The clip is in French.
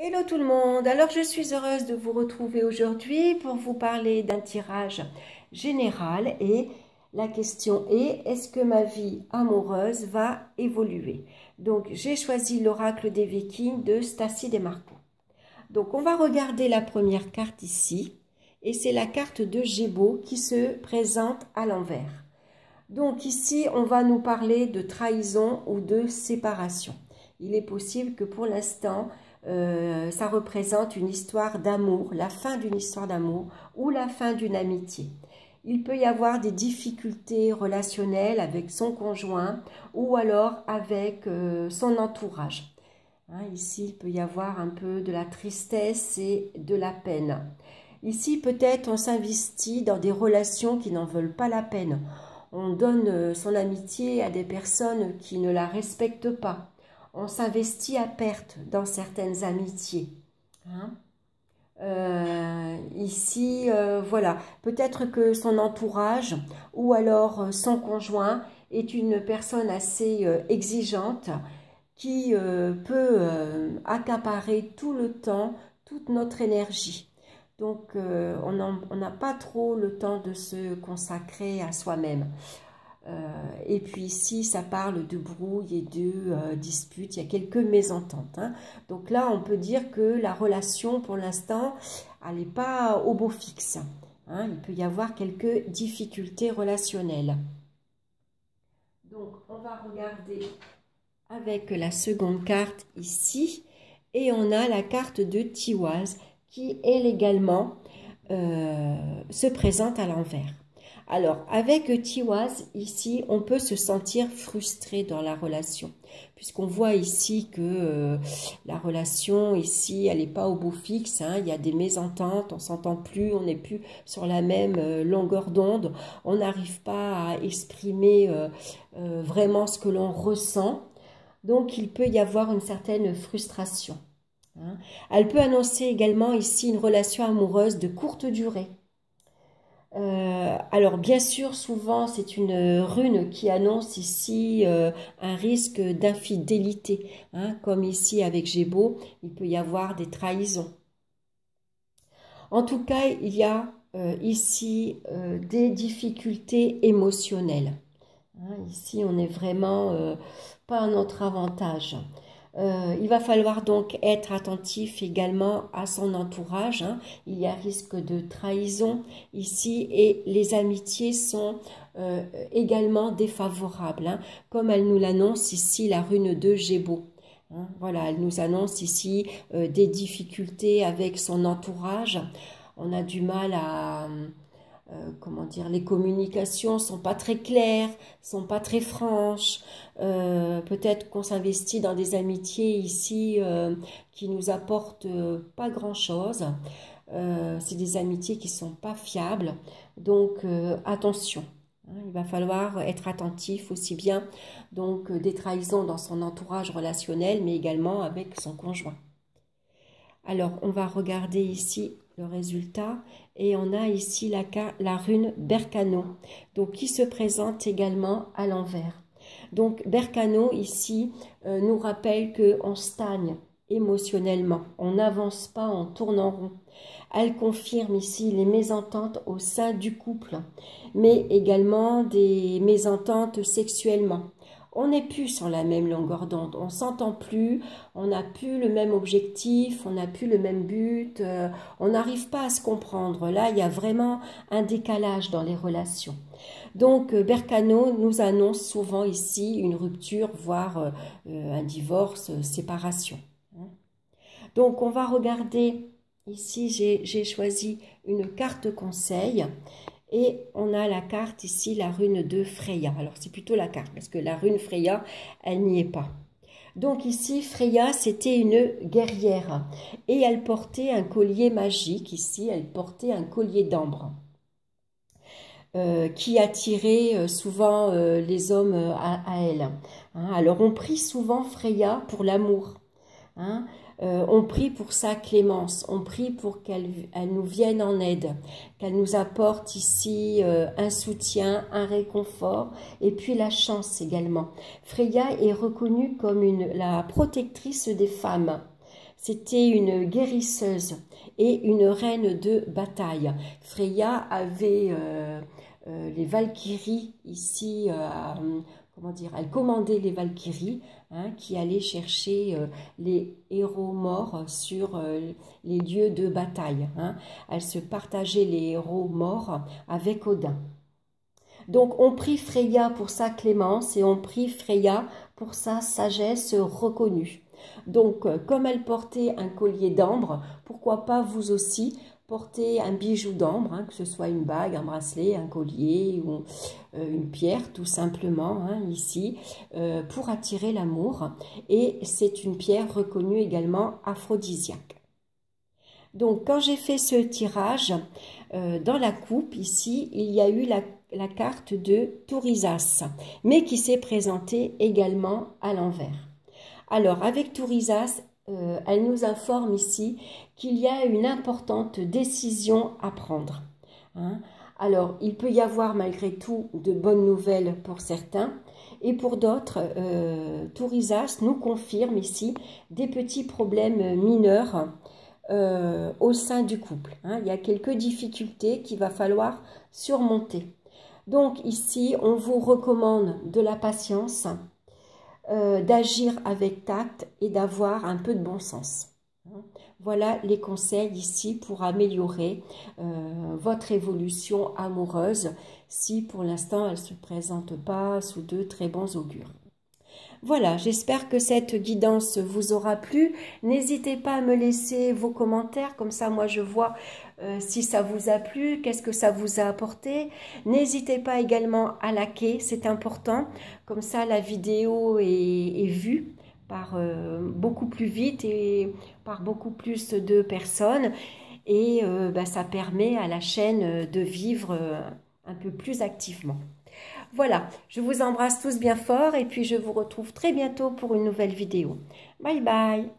Hello tout le monde, alors je suis heureuse de vous retrouver aujourd'hui pour vous parler d'un tirage général et la question est, est-ce que ma vie amoureuse va évoluer? Donc j'ai choisi l'oracle des Vikings de Stacy Desmarco. Donc on va regarder la première carte ici et c'est la carte de Gémeaux qui se présente à l'envers. Donc ici on va nous parler de trahison ou de séparation. Il est possible que pour l'instant ça représente une histoire d'amour, la fin d'une histoire d'amour ou la fin d'une amitié. Il peut y avoir des difficultés relationnelles avec son conjoint ou alors avec son entourage. Ici, il peut y avoir un peu de la tristesse et de la peine. Ici, peut-être on s'investit dans des relations qui n'en veulent pas la peine. On donne son amitié à des personnes qui ne la respectent pas. On s'investit à perte dans certaines amitiés. Ici, voilà, peut-être que son entourage ou alors son conjoint est une personne assez exigeante qui peut accaparer tout le temps, toute notre énergie. Donc, on n'a pas trop le temps de se consacrer à soi-même. Et puis ici, ça parle de brouille et de disputes. Il y a quelques mésententes. Donc là, on peut dire que la relation, pour l'instant, elle n'est pas au beau fixe. Il peut y avoir quelques difficultés relationnelles. Donc, on va regarder avec la seconde carte ici. Et on a la carte de Tiwaz qui, elle également, se présente à l'envers. Alors, avec Tiwaz, ici, on peut se sentir frustré dans la relation. Puisqu'on voit ici que la relation, ici, elle n'est pas au beau fixe. Il y a des mésententes, on ne s'entend plus, on n'est plus sur la même longueur d'onde. On n'arrive pas à exprimer vraiment ce que l'on ressent. Donc, il peut y avoir une certaine frustration. Elle peut annoncer également ici une relation amoureuse de courte durée. Alors bien sûr, souvent c'est une rune qui annonce ici un risque d'infidélité, comme ici avec Gémeaux, il peut y avoir des trahisons. En tout cas, il y a ici des difficultés émotionnelles. Ici, on n'est vraiment pas à notre avantage. Il va falloir donc être attentif également à son entourage. Il y a risque de trahison ici et les amitiés sont également défavorables, comme elle nous l'annonce ici la rune de Gémeaux. Voilà, elle nous annonce ici des difficultés avec son entourage. On a du mal à... comment dire, les communications sont pas très claires, sont pas très franches. Peut-être qu'on s'investit dans des amitiés ici qui nous apportent pas grand-chose. C'est des amitiés qui sont pas fiables. Donc attention. Il va falloir être attentif aussi bien donc des trahisons dans son entourage relationnel, mais également avec son conjoint. Alors, on va regarder ici le résultat et on a ici la rune Berkano, donc qui se présente également à l'envers. Donc, Berkano ici nous rappelle qu'on stagne émotionnellement, on n'avance pas, on tourne en rond. Elle confirme ici les mésententes au sein du couple, mais également des mésententes sexuellement. On n'est plus sur la même longueur d'onde, on s'entend plus, on n'a plus le même objectif, on n'a plus le même but, on n'arrive pas à se comprendre. Là, il y a vraiment un décalage dans les relations. Donc, Berkano nous annonce souvent ici une rupture, voire un divorce, séparation. Donc, on va regarder, ici j'ai choisi une carte conseil. Et on a la carte ici, la rune de Freya. Alors, c'est plutôt la carte, parce que la rune Freya, elle n'y est pas. Donc ici, Freya, c'était une guerrière. Et elle portait un collier magique. Ici, elle portait un collier d'ambre. Qui attirait souvent les hommes à elle. Alors, on prie souvent Freya pour l'amour. On prie pour sa clémence, on prie pour qu'elle nous vienne en aide, qu'elle nous apporte ici un soutien, un réconfort et puis la chance également. Freya est reconnue comme la protectrice des femmes. C'était une guérisseuse et une reine de bataille. Freya avait les Valkyries ici, comment dire, elle commandait les Valkyries hein, qui allaient chercher les héros morts sur les lieux de bataille. Hein. Elle se partageait les héros morts avec Odin. Donc on prie Freya pour sa clémence et on prie Freya pour sa sagesse reconnue. Donc comme elle portait un collier d'ambre, pourquoi pas vous aussi porter un bijou d'ambre, hein, que ce soit une bague, un bracelet, un collier ou une pierre tout simplement hein, ici, pour attirer l'amour. Et c'est une pierre reconnue également aphrodisiaque. Donc quand j'ai fait ce tirage, dans la coupe ici, il y a eu la carte de Tourisas, mais qui s'est présentée également à l'envers. Alors avec Tourisas, elle nous informe ici qu'il y a une importante décision à prendre. Hein. Alors il peut y avoir malgré tout de bonnes nouvelles pour certains, et pour d'autres, Tourisas nous confirme ici des petits problèmes mineurs au sein du couple. Hein. Il y a quelques difficultés qu'il va falloir surmonter. Donc ici, on vous recommande de la patience, d'agir avec tact et d'avoir un peu de bon sens. Voilà les conseils ici pour améliorer votre évolution amoureuse si pour l'instant elle ne se présente pas sous de très bons augures. Voilà, j'espère que cette guidance vous aura plu. N'hésitez pas à me laisser vos commentaires, comme ça moi je vois si ça vous a plu, qu'est-ce que ça vous a apporté. N'hésitez pas également à liker, c'est important, comme ça la vidéo est vue par beaucoup plus vite et par beaucoup plus de personnes. Et ça permet à la chaîne de vivre un peu plus activement. Voilà, je vous embrasse tous bien fort et puis je vous retrouve très bientôt pour une nouvelle vidéo. Bye bye!